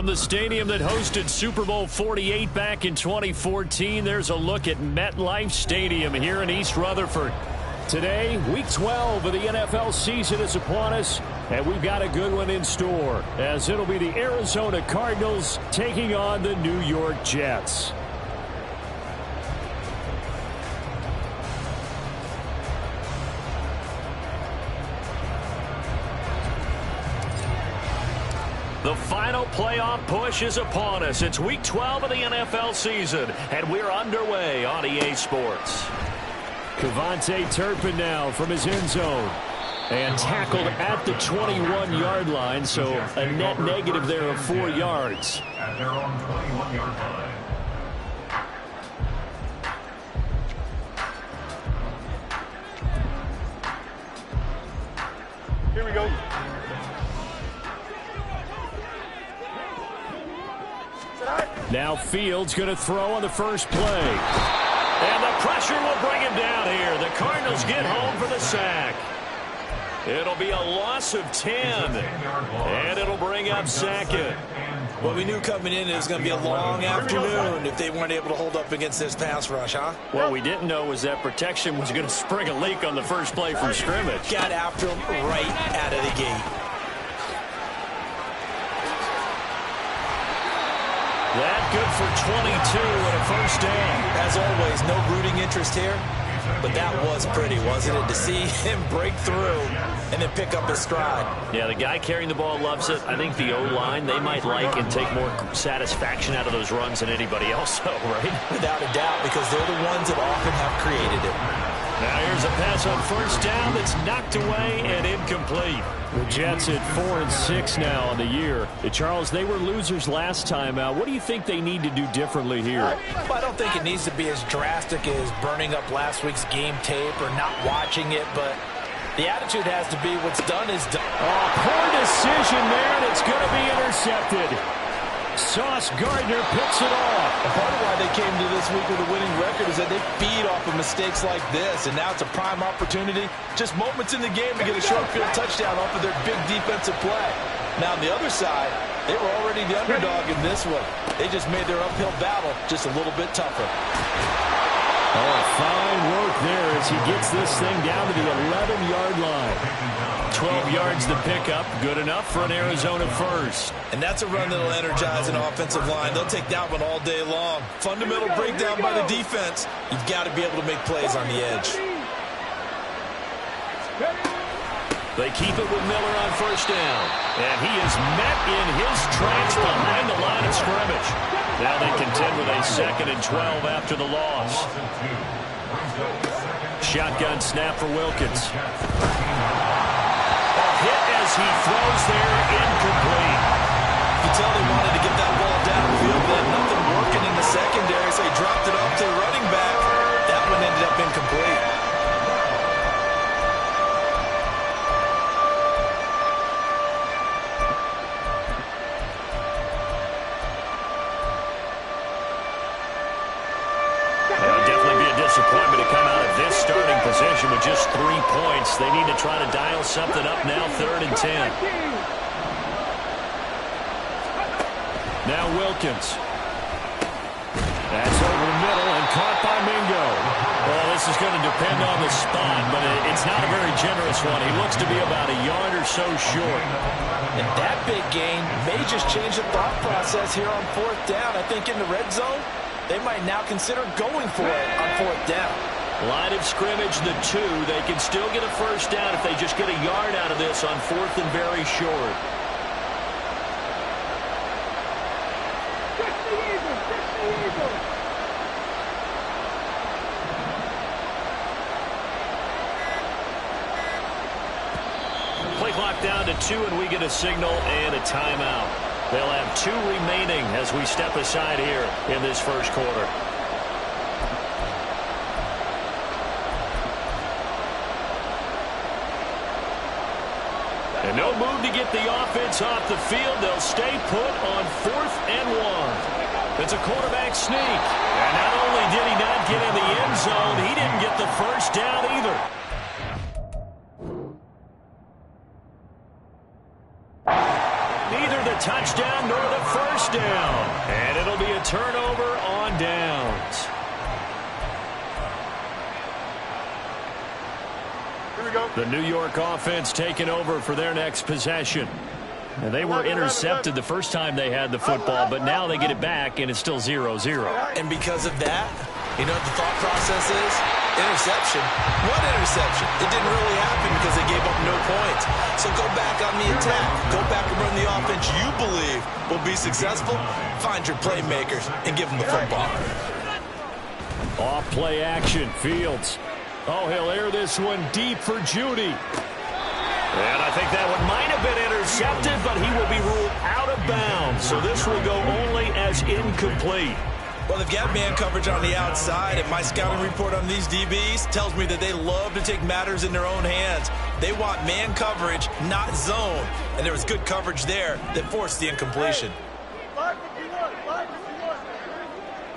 From the stadium that hosted Super Bowl 48 back in 2014, there's a look at MetLife Stadium here in East Rutherford. Today, Week 12 of the NFL season is upon us, and we've got a good one in store, as it'll be the Arizona Cardinals taking on the New York Jets. The final playoff push is upon us. It's Week 12 of the NFL season, and we're underway on EA Sports. Cavante Turpin now from his end zone. And tackled at the 21-yard line, so a net negative there of 4 yards. At their own 21-yard line. Here we go. Now Fields going to throw on the first play. And the pressure will bring him down here. The Cardinals get home for the sack. It'll be a loss of 10. And it'll bring up Sackett. Well, we knew coming in it was going to be a long afternoon if they weren't able to hold up against this pass rush, huh? What we didn't know was that protection was going to spring a leak on the first play from scrimmage. Got after him right out of the gate. That good for 22 and a first down. As always, no rooting interest here, but that was pretty, wasn't it? To see him break through and then pick up his stride. Yeah, the guy carrying the ball loves it. I think the O-line, they might like and take more satisfaction out of those runs than anybody else, though, right? Without a doubt, because they're the ones that often have created it. Now here's a pass on first down that's knocked away and incomplete. The Jets at 4-6 now on the year. Charles, they were losers last time out. What do you think they need to do differently here? Well, I don't think it needs to be as drastic as burning up last week's game tape or not watching it, but the attitude has to be what's done is done. Oh, poor decision there, and it's going to be intercepted. Sauce Gardner picks it off. Part of why they came to this week with a winning record is that they feed off of mistakes like this, and now it's a prime opportunity, just moments in the game to get a short field touchdown off of their big defensive play. Now on the other side, they were already the underdog in this one. They just made their uphill battle just a little bit tougher. Oh, fine work there as he gets this thing down to the 11-yard line. 12 yards to pick up. Good enough for an Arizona first. And that's a run that'll energize an offensive line. They'll take that one all day long. Fundamental breakdown by the defense. You've got to be able to make plays on the edge. They keep it with Miller on first down. And he is met in his tracks behind the line of scrimmage. Now they contend with a 2nd and 12 after the loss. Shotgun snap for Wilkins. A hit as he throws there, incomplete. You can tell they wanted to get that ball downfield, but nothing working in the secondary, so he dropped it off to the running back. That one ended up incomplete. Disappointment to come out of this starting position with just 3 points. They need to try to dial something up now, 3rd and 10. Now Wilkins. That's over the middle and caught by Mingo. Well, this is going to depend on the spot, but it's not a very generous one. He looks to be about a yard or so short. And that big gain may just change the thought process here on 4th down. I think in the red zone, they might now consider going for it on 4th down. Line of scrimmage, the 2. They can still get a first down if they just get a yard out of this on 4th and very short. Play clock down to 2, and we get a signal and a timeout. They'll have 2 remaining as we step aside here in this first quarter. And no move to get the offense off the field. They'll stay put on 4th and 1. It's a quarterback sneak. And not only did he not get in the end zone, he didn't get the first down either. Neither the touchdown nor the first The New York offense taking over for their next possession. And they were intercepted the first time they had the football, but now they get it back, and it's still 0-0. And because of that, you know what the thought process is? Interception. What interception? It didn't really happen because they gave up no points. So go back on the attack. Go back and run the offense you believe will be successful. Find your playmakers and give them the football. Off play action. Fields. Oh, he'll air this one deep for Judy. And I think that one might have been intercepted, but he will be ruled out of bounds. So this will go only as incomplete. Well, they've got man coverage on the outside, and my scouting report on these DBs tells me that they love to take matters in their own hands. They want man coverage, not zone. And there was good coverage there that forced the incompletion.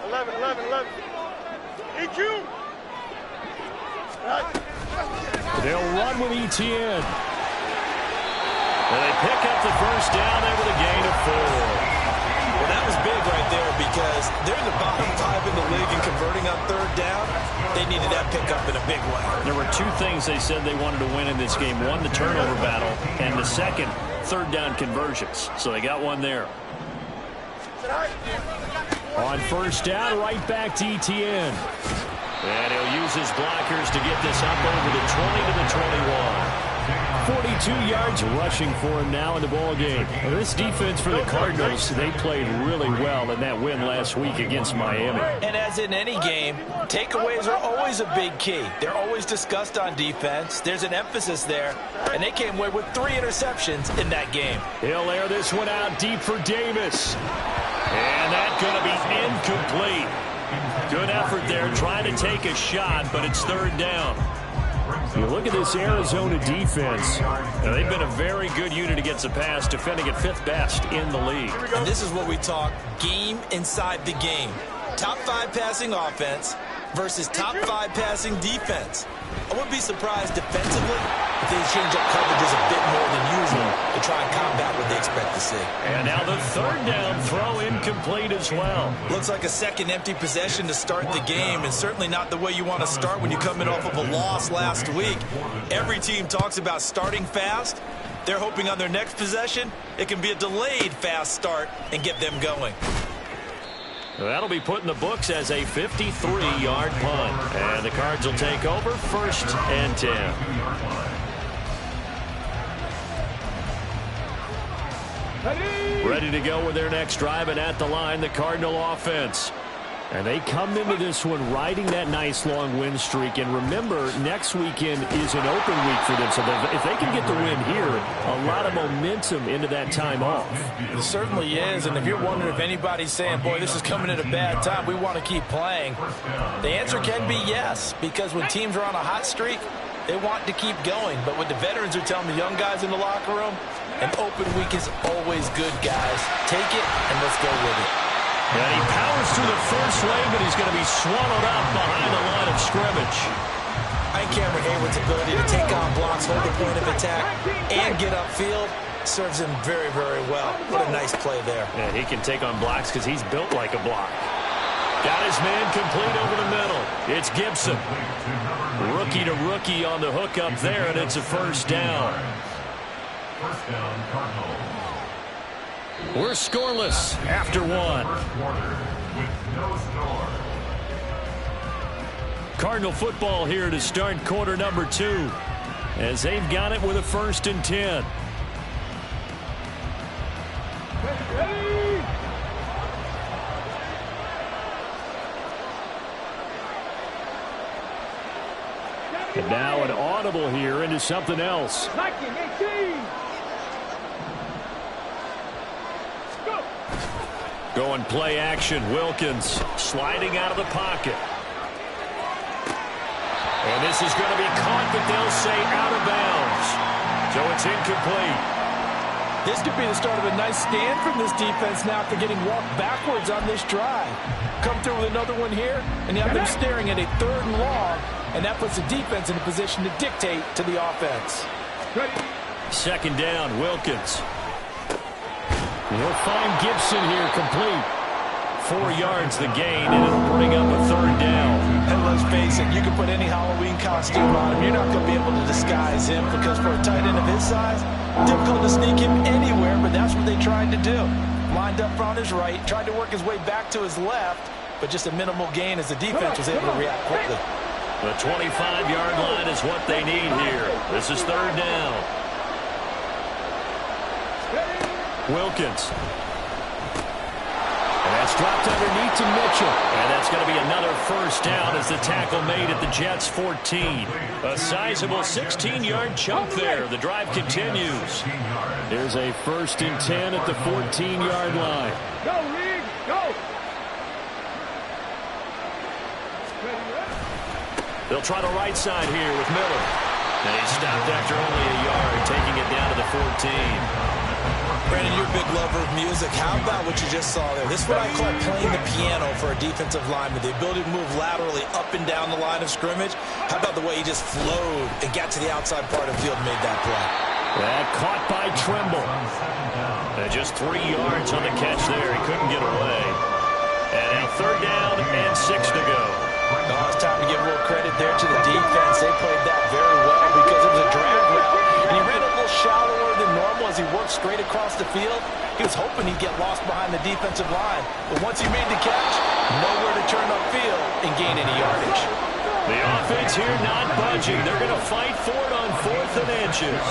11. EQ. They'll run with ETN. And they pick up the first down there with a gain of 4. Well, that was big right there because they're in the bottom 5 in the league and converting on third down. They needed that pickup in a big way. There were 2 things they said they wanted to win in this game. One, the turnover battle, and the second, third down conversions. So they got one there. On first down, right back to ETN. And he'll use his blockers to get this up over the 20 to the 21. 42 yards rushing for him now in the ballgame. This defense for the Cardinals, they played really well in that win last week against Miami. And as in any game, takeaways are always a big key. They're always discussed on defense. There's an emphasis there, and they came away with 3 interceptions in that game. He'll air this one out deep for Davis. And that's going to be incomplete. Good effort there, trying to take a shot, but it's third down. You look at this Arizona defense. Now, they've been a very good unit against the pass, defending at 5th best in the league. And this is what we talk game inside the game. Top 5 passing offense versus top 5 passing defense. I wouldn't be surprised defensively if they change up coverages a bit more than usual to try and combat what they expect to see. And now the third down throw incomplete as well. Looks like a second empty possession to start the game, and certainly not the way you want to start when you come in off of a loss last week. Every team talks about starting fast. They're hoping on their next possession, it can be a delayed fast start and get them going. That'll be put in the books as a 53-yard punt. And the Cards will take over 1st and 10. Ready to go with their next drive, and at the line, the Cardinal offense. And they come into this one riding that nice long win streak. And remember, next weekend is an open week for them. So if they can get the win here, a lot of momentum into that time off. It certainly is. And if you're wondering if anybody's saying, boy, this is coming at a bad time, we want to keep playing, the answer can be yes. Because when teams are on a hot streak, they want to keep going. But what the veterans are telling the young guys in the locker room, an open week is always good, guys. Take it and let's go with it. And he powers through the first lane, but he's going to be swallowed up behind the line of scrimmage. I think Cameron Hayward's ability to take on blocks, hold the point of attack, and get upfield serves him very, very well. What a nice play there. And he can take on blocks because he's built like a block. Got his man complete over the middle. It's Gibson. Rookie to rookie on the hook up there, and it's a first down. First down, Cardinals. We're scoreless after 1. With no score. Cardinal football here to start quarter number 2, as they've got it with a 1st and 10. And now an audible here into something else. Going play action. Wilkins sliding out of the pocket. And this is going to be caught, but they'll say out of bounds. So it's incomplete. This could be the start of a nice stand from this defense now after getting walked backwards on this drive. Come through with another one here, and you have them staring at a 3rd and long, and that puts the defense in a position to dictate to the offense. Second down, Wilkins. He'll find Gibson here complete. 4 yards the gain, and it'll bring up a 3rd down. And let's face it, you can put any Halloween costume on him. You're not going to be able to disguise him because for a tight end of his size, difficult to sneak him anywhere, but that's what they tried to do. Lined up on his right, tried to work his way back to his left, but just a minimal gain as the defense was able to react quickly. The 25-yard line is what they need here. This is third down. Wilkins. And that's dropped underneath to Mitchell. And that's going to be another first down as the tackle made at the Jets' 14. A sizable 16-yard chunk there. The drive continues. There's a 1st and 10 at the 14-yard line. Go, Reed, go! They'll try the right side here with Miller. And he stopped after only a yard, taking it down to the 14. Brandon, you're a big lover of music. How about what you just saw there? This is what I call playing the piano for a defensive lineman. The ability to move laterally up and down the line of scrimmage. How about the way he just flowed and got to the outside part of the field and made that play? That caught by Trimble. And just 3 yards on the catch there. He couldn't get away. And now third down and 6 to go. Oh, it's time to give a little credit there to the defense. They played that very well because it was a drag route. And he ran a little shallower than normal as he worked straight across the field. He was hoping he'd get lost behind the defensive line. But once he made the catch, nowhere to turn upfield and gain any yardage. The offense here not budging. They're going to fight for it on 4th and inches.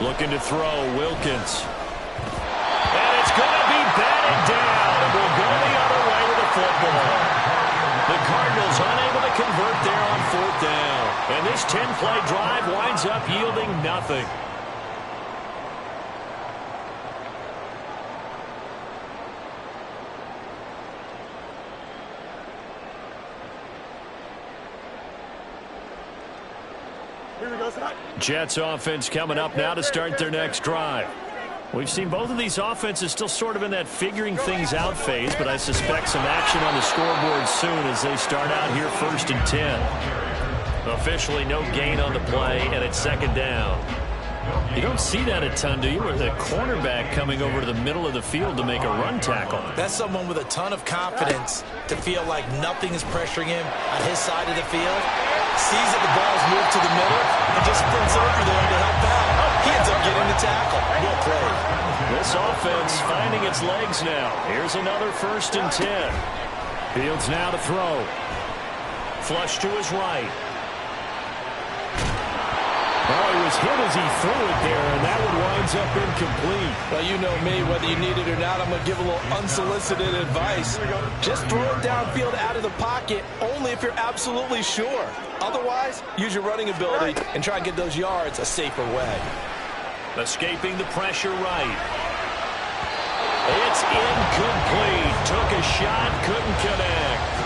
Looking to throw, Wilkins. And it's going to be batted down. And we'll go the other way with the football. The Cardinals unable to convert there on 4th down. And this 10-play drive winds up yielding nothing. Jets offense coming up now to start their next drive. We've seen both of these offenses still sort of in that figuring things out phase, but I suspect some action on the scoreboard soon as they start out here 1st and 10. Officially no gain on the play, and it's 2nd down. You don't see that a ton, do you? With a cornerback coming over to the middle of the field to make a run tackle. That's someone with a ton of confidence to feel like nothing is pressuring him on his side of the field. Sees that the ball's moved to the middle and just sprints over there to help out. He ends up getting the tackle. Well played. This offense finding its legs now. Here's another 1st and 10. Fields now to throw. Flush to his right. Oh, he was hit as he threw it there, and that one winds up incomplete. Well, you know me, whether you need it or not, I'm going to give a little unsolicited advice. Just throw it downfield out of the pocket, only if you're absolutely sure. Otherwise, use your running ability and try and get those yards a safer way. Escaping the pressure right. It's incomplete. Took a shot, couldn't connect.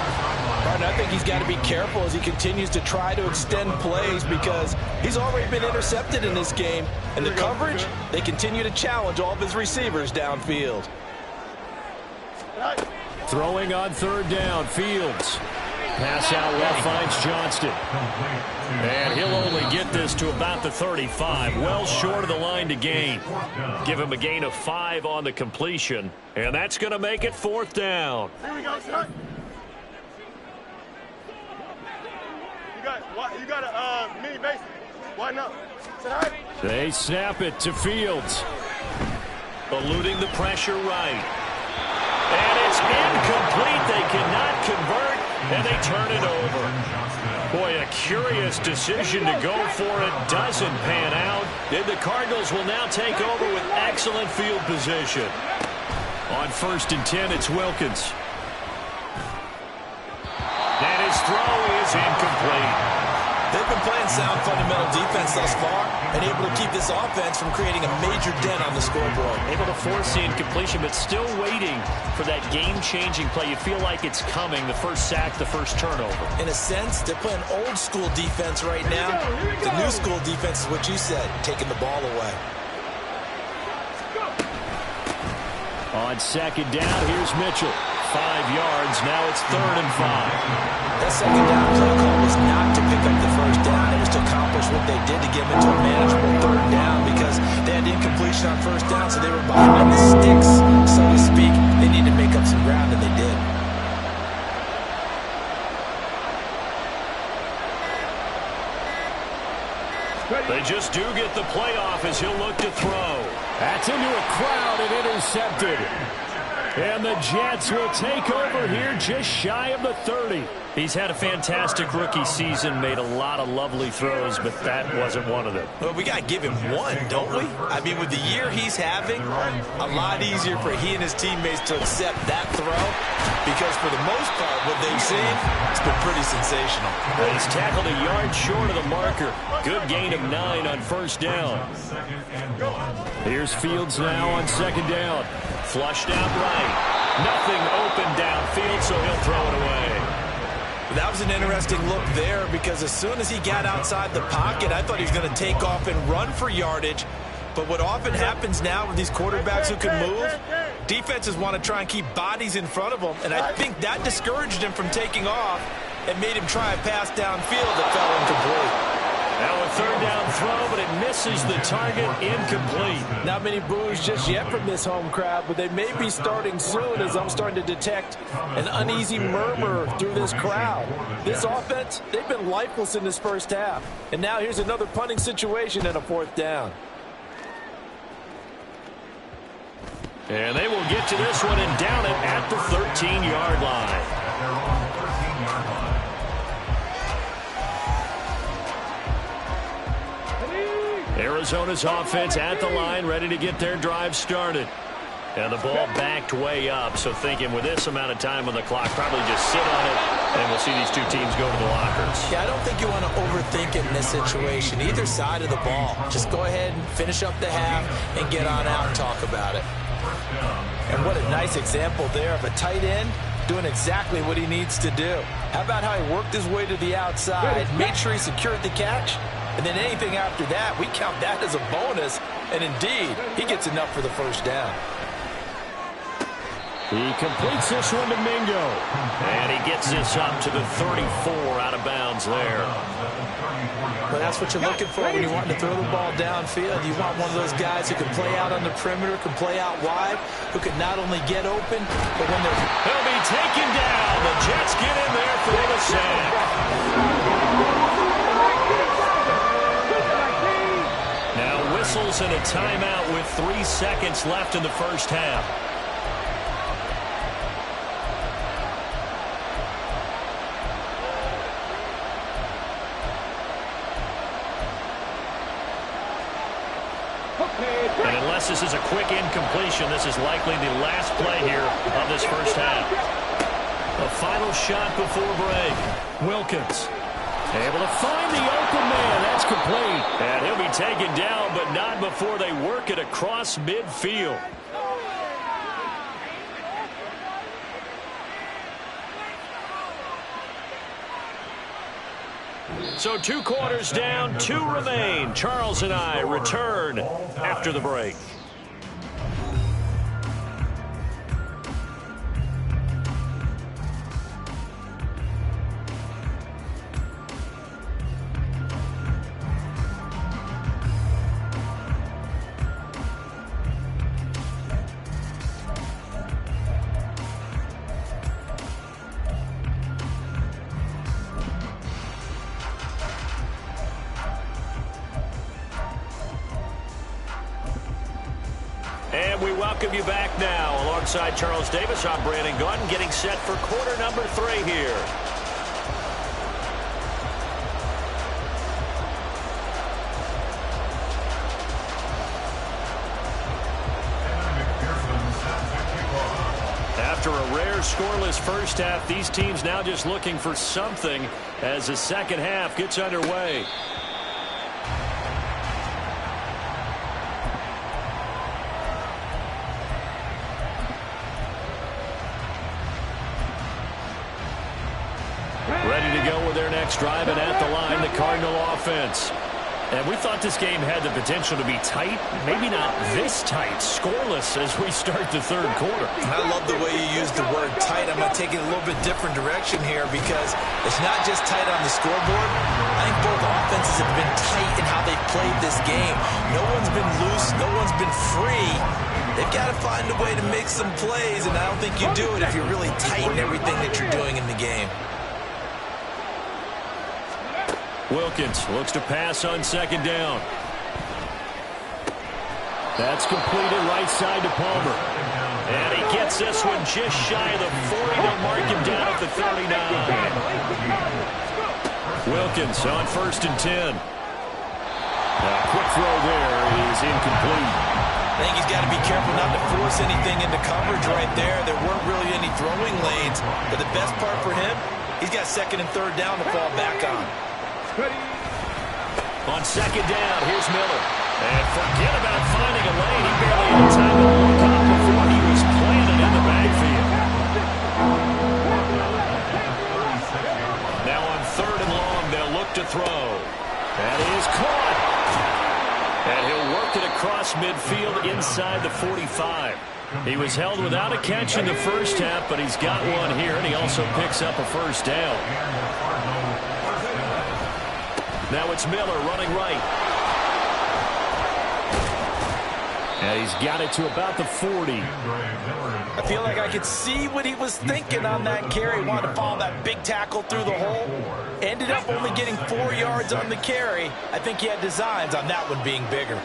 I think he's got to be careful as he continues to try to extend plays because he's already been intercepted in this game. And the coverage, they continue to challenge all of his receivers downfield. Throwing on 3rd down, Fields. Pass out left finds Johnston. And he'll only get this to about the 35. Well short of the line to gain. Give him a gain of 5 on the completion. And that's going to make it 4th down. Here we go, son. You got a mini base. Why not? They snap it to Fields. Eluding the pressure right. And it's incomplete. They cannot convert, and they turn it over. Boy, a curious decision to go for it. Doesn't pan out. And the Cardinals will now take over with excellent field position. On 1st and 10, it's Wilkins. And his throw is incomplete. They've been playing sound fundamental defense thus far and able to keep this offense from creating a major dent on the scoreboard. Able to force the incompletion, but still waiting for that game-changing play. You feel like it's coming, the first sack, the first turnover. In a sense, they're playing old-school defense right now. The new-school defense is what you said, taking the ball away. On second down, here's Mitchell. 5 yards. Now it's 3rd and 5. That second down play call was not to pick up the first down. It was to accomplish what they did to get them into a manageable 3rd down because they had incompletion on first down, so they were behind the sticks, so to speak. They needed to make up some ground, and they did. They just do get the playoff as he'll look to throw. That's into a crowd and intercepted. And the Jets will take over here just shy of the 30. He's had a fantastic rookie season, made a lot of lovely throws, but that wasn't one of them. Well, we got to give him one, don't we? I mean, with the year he's having, a lot easier for he and his teammates to accept that throw because for the most part, what they've seen, it's been pretty sensational. He's tackled a yard short of the marker. Good gain of 9 on first down. Here's Fields now on second down. Flushed out right. Nothing open downfield, so he'll throw it away. That was an interesting look there because as soon as he got outside the pocket, I thought he was going to take off and run for yardage. But what often happens now with these quarterbacks who can move, defenses want to try and keep bodies in front of them, and I think that discouraged him from taking off and made him try a pass downfield that fell incomplete. Now a 3rd down throw, but it misses the target, incomplete. Not many boos just yet from this home crowd, but they may be starting soon as I'm starting to detect an uneasy murmur through this crowd. This offense, they've been lifeless in this first half. And now here's another punting situation and a 4th down. And they will get to this one and down it at the 13-yard line. Arizona's offense at the line, ready to get their drive started. And the ball backed way up, so thinking with this amount of time on the clock, probably just sit on it, and we'll see these two teams go to the lockers. Yeah, I don't think you want to overthink it in this situation. Either side of the ball. Just go ahead and finish up the half and get on out and talk about it. And what a nice example there of a tight end doing exactly what he needs to do. How about how he worked his way to the outside, made sure he secured the catch, and then anything after that, we count that as a bonus. And indeed, he gets enough for the first down. He completes this one to Mingo. And he gets this up to the 34 out of bounds there. Well, that's what you're looking for when you want to throw the ball downfield. You want one of those guys who can play out on the perimeter, can play out wide, who can not only get open, but when they're... He'll be taken down. The Jets get in there for the sack. Now whistles and a timeout with 3 seconds left in the first half. And unless this is a quick incompletion, this is likely the last play here of this first half. A final shot before break. Wilkins able to find the open man. That's complete. And he'll be taken down, but not before they work it across midfield. So 2 quarters down, 2 remain. Charles and I return after the break. And we welcome you back now. Alongside Charles Davis, I'm Brandon Gaudin, getting set for quarter number 3 here. After a rare scoreless first half, these teams now just looking for something as the second half gets underway. Ready to go with their next drive, and at the line, the Cardinal offense. And we thought this game had the potential to be tight, maybe not this tight, scoreless as we start the third quarter. I love the way you use the word tight. I'm going to take it a little bit different direction here because it's not just tight on the scoreboard. I think both offenses have been tight in how they've played this game. No one's been loose. No one's been free. They've got to find a way to make some plays, and I don't think you do it if you're really tight in everything that you're doing in the game. Wilkins looks to pass on second down. That's completed right side to Palmer. And he gets this one just shy of the 40. They'll mark him down at the 39. Wilkins on 1st and 10. A quick throw there is incomplete. I think he's got to be careful not to force anything into coverage right there. There weren't really any throwing lanes. But the best part for him, he's got 2nd and 3rd down to fall back on. On second down, here's Miller. And forget about finding a lane. He barely had time to look up before he was planted in the backfield. Now on 3rd and long, they'll look to throw. That is caught. And he'll work it across midfield inside the 45. He was held without a catch in the first half, but he's got one here, and he also picks up a 1st down. Now it's Miller running right. And he's got it to about the 40. I feel like I could see what he was thinking on that carry. He wanted to follow that big tackle through the hole. Ended up only getting 4 yards on the carry. I think he had designs on that one being bigger.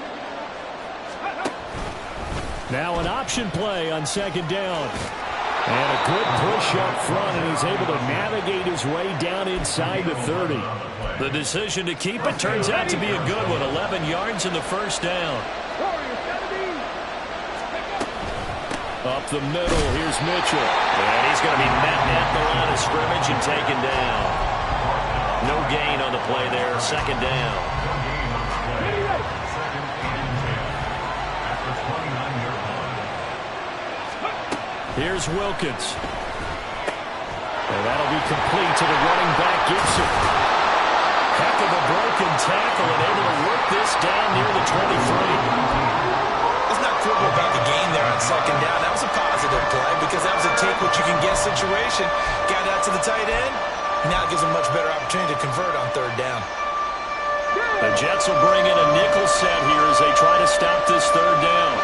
Now an option play on second down. And a good push up front, and he's able to navigate his way down inside the 30. The decision to keep it turns out to be a good one. 11 yards in the 1st down. Up the middle, here's Mitchell. And he's going to be met at the line of scrimmage and taken down. No gain on the play there, 2nd down. Here's Wilkins. And that'll be complete to the running back, Gibson. Heck of a broken tackle and able to work this down near the 23. Let's not quibble about the gain there on 2nd down. That was a positive play because that was a take-what-you-can-get situation. Got out to the tight end. Now it gives them a much better opportunity to convert on 3rd down. The Jets will bring in a nickel set here as they try to stop this 3rd down.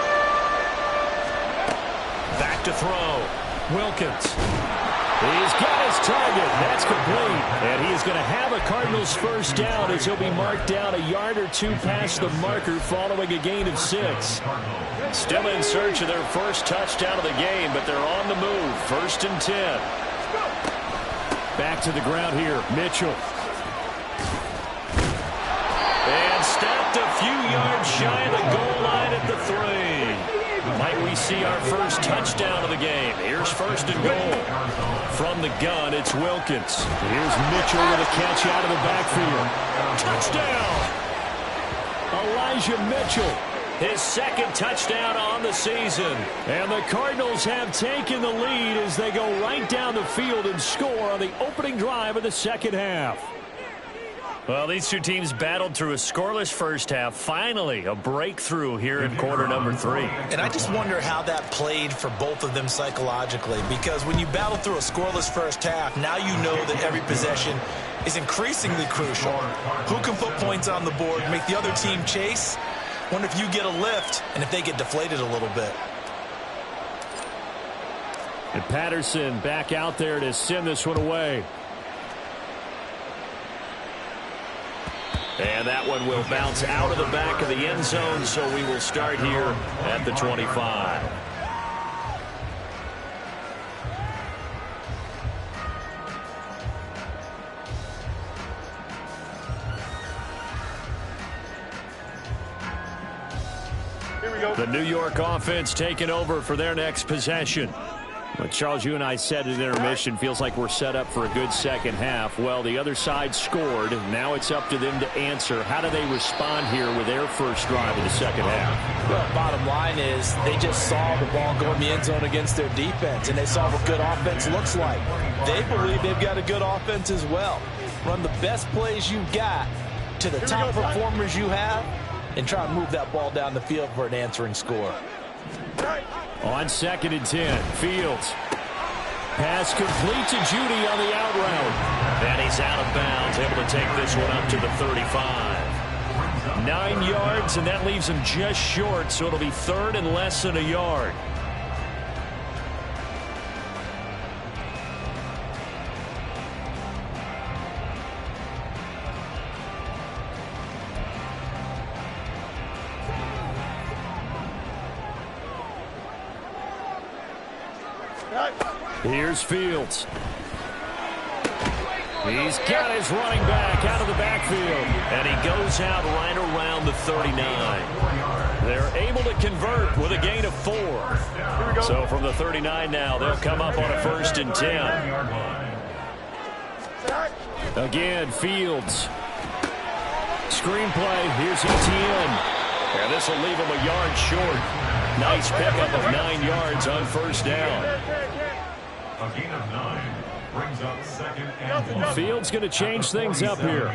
Back to throw. Wilkins. He's got his target. That's complete. And he is going to have a Cardinals 1st down as he'll be marked down a yard or 2 past the marker following a gain of 6. Still in search of their first touchdown of the game, but they're on the move. 1st and 10. Back to the ground here. Mitchell. And stopped a few yards shy of the goal line at the 3. Might we see our first touchdown of the game? Here's 1st and goal. From the gun, it's Wilkins. Here's Mitchell with a catch out of the backfield. Touchdown! Elijah Mitchell, his 2nd touchdown on the season. And the Cardinals have taken the lead as they go right down the field and score on the opening drive of the 2nd half. Well, these two teams battled through a scoreless first half. Finally, a breakthrough here in quarter number 3. And I just wonder how that played for both of them psychologically, because when you battle through a scoreless first half, now you know that every possession is increasingly crucial. Who can put points on the board, make the other team chase? Wonder if you get a lift and if they get deflated a little bit. And Patterson back out there to send this one away. And that one will bounce out of the back of the end zone, so we will start here at the 25. Here we go. The New York offense taking over for their next possession. Well, Charles, you and I said at intermission, feels like we're set up for a good second half. Well, the other side scored. Now it's up to them to answer. How do they respond here with their first drive of the second half? Well, bottom line is they just saw the ball go in the end zone against their defense, and they saw what good offense looks like. They believe they've got a good offense as well. Run the best plays you've got to the top performers you have and try and move that ball down the field for an answering score. On 2nd and 10, Fields. Pass complete to Judy on the out route. And he's out of bounds, able to take this one up to the 35. 9 yards, and that leaves him just short, so it'll be 3rd and less than a yard. Here's Fields. He's got his running back out of the backfield. And he goes out right around the 39. They're able to convert with a gain of 4. So from the 39 now, they'll come up on a 1st and 10. Again, Fields. Screenplay. Here's ETN. And this will leave him a yard short. Nice pickup of 9 yards on 1st down. A gain of 9 brings up 2nd and 1. Fields going to change things up here.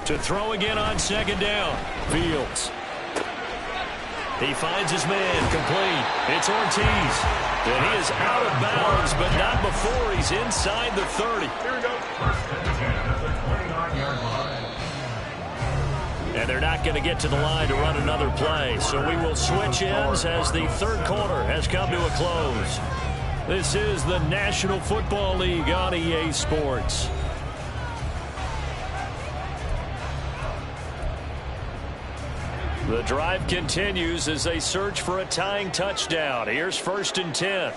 To throw again on 2nd down. Fields. He finds his man complete. It's Ortiz. And he is out of bounds, but not before he's inside the 30. Here we go. 1st and 10 at the 29-yard line. And they're not going to get to the line to run another play. So we will switch ends as the 3rd quarter has come to a close. This is the National Football League on EA Sports. The drive continues as they search for a tying touchdown. Here's 1st and 10.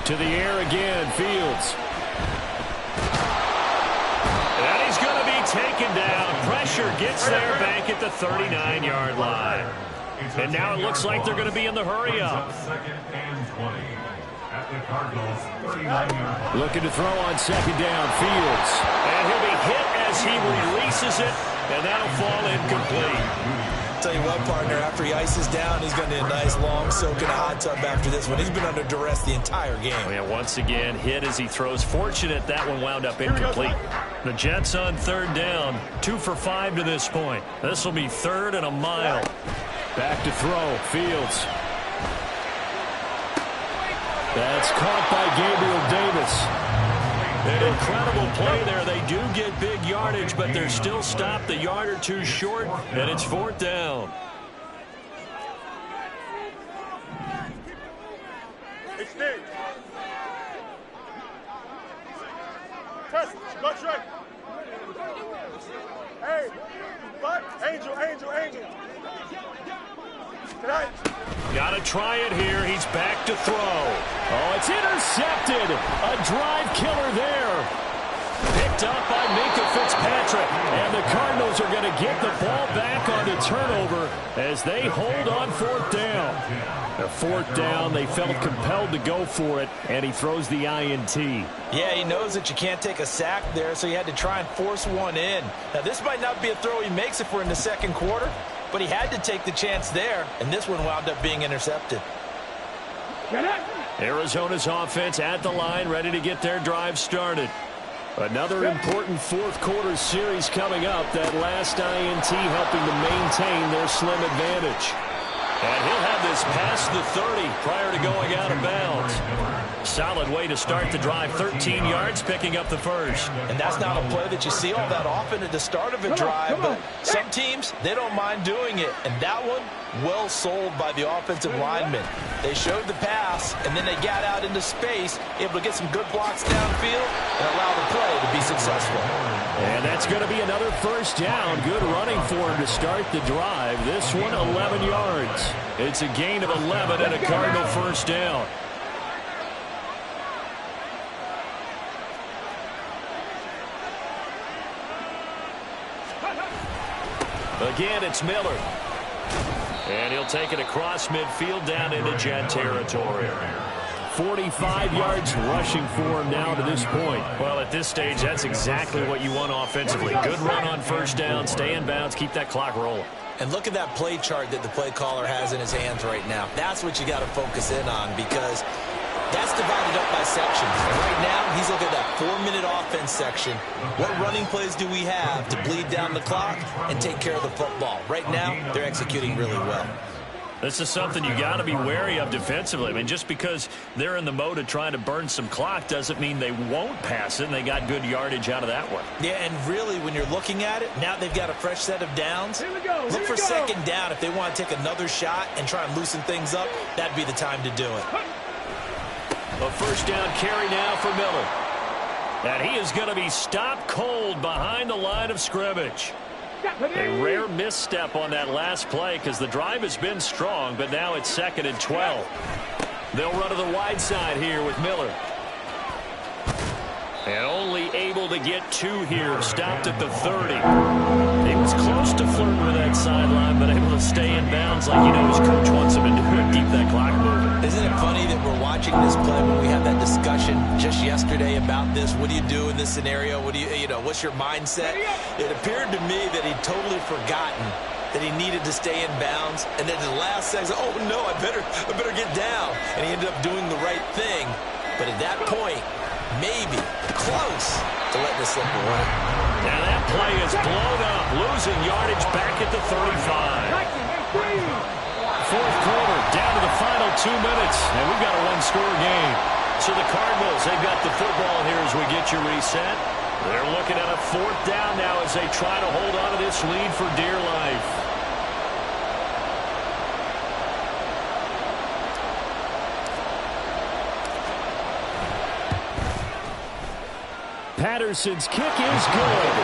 To the air again, Fields. And he's going to be taken down. Pressure gets there back at the 39-yard line. And now it looks like they're going to be in the hurry-up. 2nd and 20 at the Cardinals 39-yard line. Looking to throw on 2nd down, Fields. And he'll be hit as he releases it, and that'll fall incomplete. Tell you what, partner, after he ices down, he's going to need a nice long soak in a hot tub after this one. He's been under duress the entire game. Yeah, once again, hit as he throws. Fortunate that one wound up incomplete. The Jets on 3rd down, 2 for 5 to this point. This will be 3rd and a mile. Back to throw, Fields. That's caught by Gabriel Davis. An incredible play there. They do get big yardage, but they're still stopped a yard or 2 short, and it's 4th down. Hey, what? Angel. Got to try it here. He's back to throw. Oh, it's intercepted. A drive killer there. Picked up by Minka Fitzpatrick. And the Cardinals are going to get the ball back on the turnover as they hold on 4th down. Their 4th down, they felt compelled to go for it, and he throws the INT. Yeah, he knows that you can't take a sack there, so he had to try and force one in. Now, this might not be a throw he makes if we're in the 2nd quarter, but he had to take the chance there, and this one wound up being intercepted. Arizona's offense at the line, ready to get their drive started. Another important 4th quarter series coming up. That last INT helping to maintain their slim advantage. And he'll have this past the 30 prior to going out of bounds. Solid way to start the drive. 13 yards, picking up the 1st. And that's not a play that you see all that often at the start of a drive, but some teams, they don't mind doing it. And that one, well sold by the offensive lineman. They showed the pass, and then they got out into space, able to get some good blocks downfield and allow the play to be successful. And that's going to be another 1st down. Good running for him to start the drive. This one, 11 yards. It's a gain of 11 and a Cardinal 1st down. Again, it's Miller. And he'll take it across midfield down into Jet territory. 45 yards rushing for him now to this point. Well, at this stage, that's exactly what you want offensively. Good run on 1st down, stay in bounds, keep that clock rolling. And look at that play chart that the play caller has in his hands right now. That's what you got to focus in on, because That's divided up by sections. And right now, he's looking at that 4-minute offense section. What running plays do we have to bleed down the clock and take care of the football? Right now, they're executing really well. This is something you got to be wary of defensively. I mean, just because they're in the mode of trying to burn some clock doesn't mean they won't pass it, and they got good yardage out of that one. Yeah, and really, when you're looking at it, now they've got a fresh set of downs. Look for second down. If they want to take another shot and try and loosen things up, that'd be the time to do it. A first down carry now for Miller. And he is going to be stopped cold behind the line of scrimmage. A rare misstep on that last play because the drive has been strong, but now it's 2nd and 12. They'll run to the wide side here with Miller. And only able to get 2 here, stopped at the 30. He was close to flirting with that sideline, but able to stay in bounds like you know his coach wants him to do and keep that clock moving. Isn't it funny that we're watching this play when we had that discussion just yesterday about this? What do you do in this scenario? What do you know, what's your mindset? It appeared to me that he'd totally forgotten that he needed to stay in bounds, and then the last second, oh no, I better get down. And he ended up doing the right thing. But at that point, maybe close to letting this slip away. Now that play is blown up, losing yardage back at the 35. Fourth quarter, down to the final 2 minutes, and we've got a one-score game. So the Cardinals, they've got the football here as we get your reset. They're looking at a 4th down now as they try to hold on to this lead for dear life. Patterson's kick is good.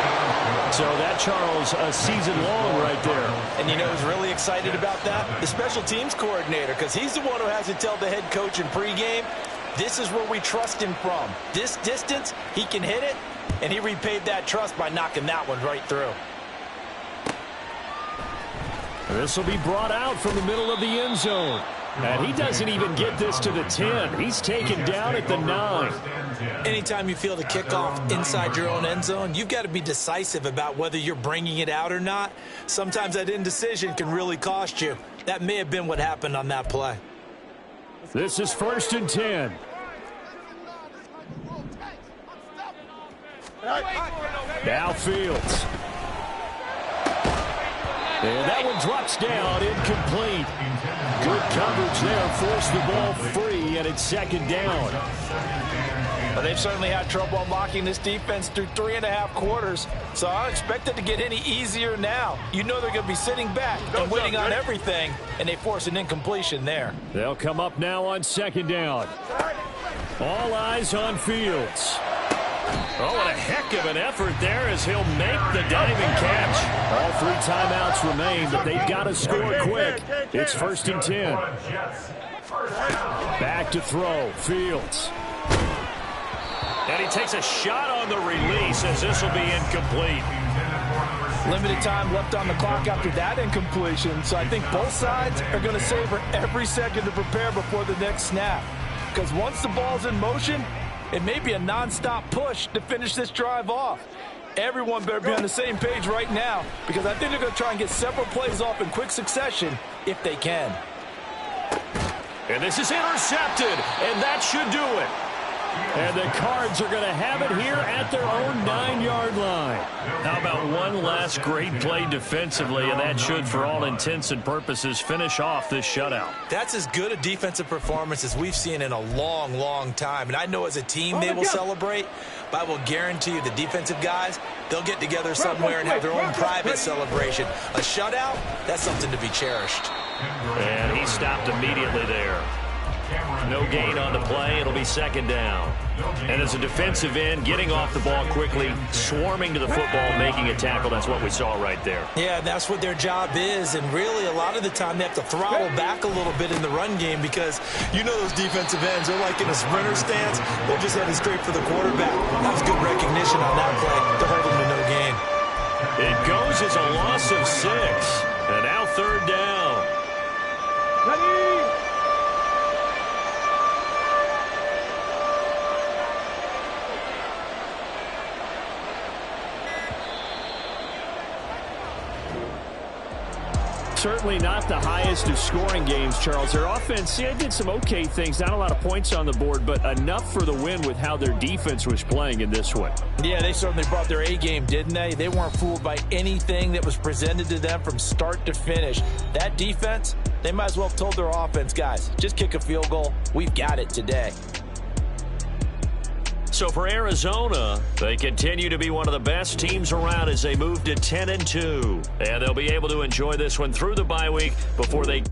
So that, Charles, a season long right there. And you know who's really excited about that? The special teams coordinator, because he's the one who has to tell the head coach in pregame, this is where we trust him from. This distance, he can hit it, and he repaid that trust by knocking that one right through. This will be brought out from the middle of the end zone. And he doesn't even get this to the 10. He's taken down at the 9. Anytime you feel the kickoff inside your own end zone, you've got to be decisive about whether you're bringing it out or not. Sometimes that indecision can really cost you. That may have been what happened on that play. This is 1st and 10. Now Fields. And that one drops down, incomplete. Good coverage there, forced the ball free, and it's 2nd down. Well, they've certainly had trouble unlocking this defense through 3.5 quarters, so I don't expect it to get any easier now. You know they're going to be sitting back and waiting on everything, and they force an incompletion there. They'll come up now on 2nd down. All eyes on Fields. Oh, what a heck of an effort there as he'll make the diving catch. All 3 timeouts remain, but they've got to score quick. It's 1st and 10. Back to throw. Fields. And he takes a shot on the release as this will be incomplete. Limited time left on the clock after that incompletion, so I think both sides are going to savor every second to prepare before the next snap. Because once the ball's in motion, it may be a non-stop push to finish this drive off. Everyone better be on the same page right now because I think they're going to try and get several plays off in quick succession if they can. And this is intercepted, and that should do it. And the Cards are going to have it here at their own 9-yard line. How about one last great play defensively, and that should, for all intents and purposes, finish off this shutout. That's as good a defensive performance as we've seen in a long, long time. And I know as a team they will celebrate, but I will guarantee you the defensive guys, they'll get together somewhere and have their own private celebration. A shutout, that's something to be cherished. And he stopped immediately there. No gain on the play. It'll be 2nd down. And as a defensive end, getting off the ball quickly, swarming to the football, making a tackle, that's what we saw right there. Yeah, that's what their job is. And really, a lot of the time, they have to throttle back a little bit in the run game because you know those defensive ends, they're like in a sprinter stance. They're just heading straight for the quarterback. That was good recognition on that play to hold them to no gain. It goes as a loss of 6. And now 3rd down. Ready? certainly not the highest of scoring games, Charles. Their offense, yeah, did some okay things. Not a lot of points on the board, but enough for the win with how their defense was playing in this one. Yeah, they certainly brought their A game, didn't they? They weren't fooled by anything that was presented to them from start to finish. That defense, they might as well have told their offense, guys, just kick a field goal. We've got it today. So for Arizona, they continue to be one of the best teams around as they move to 10-2. And they'll be able to enjoy this one through the bye week before they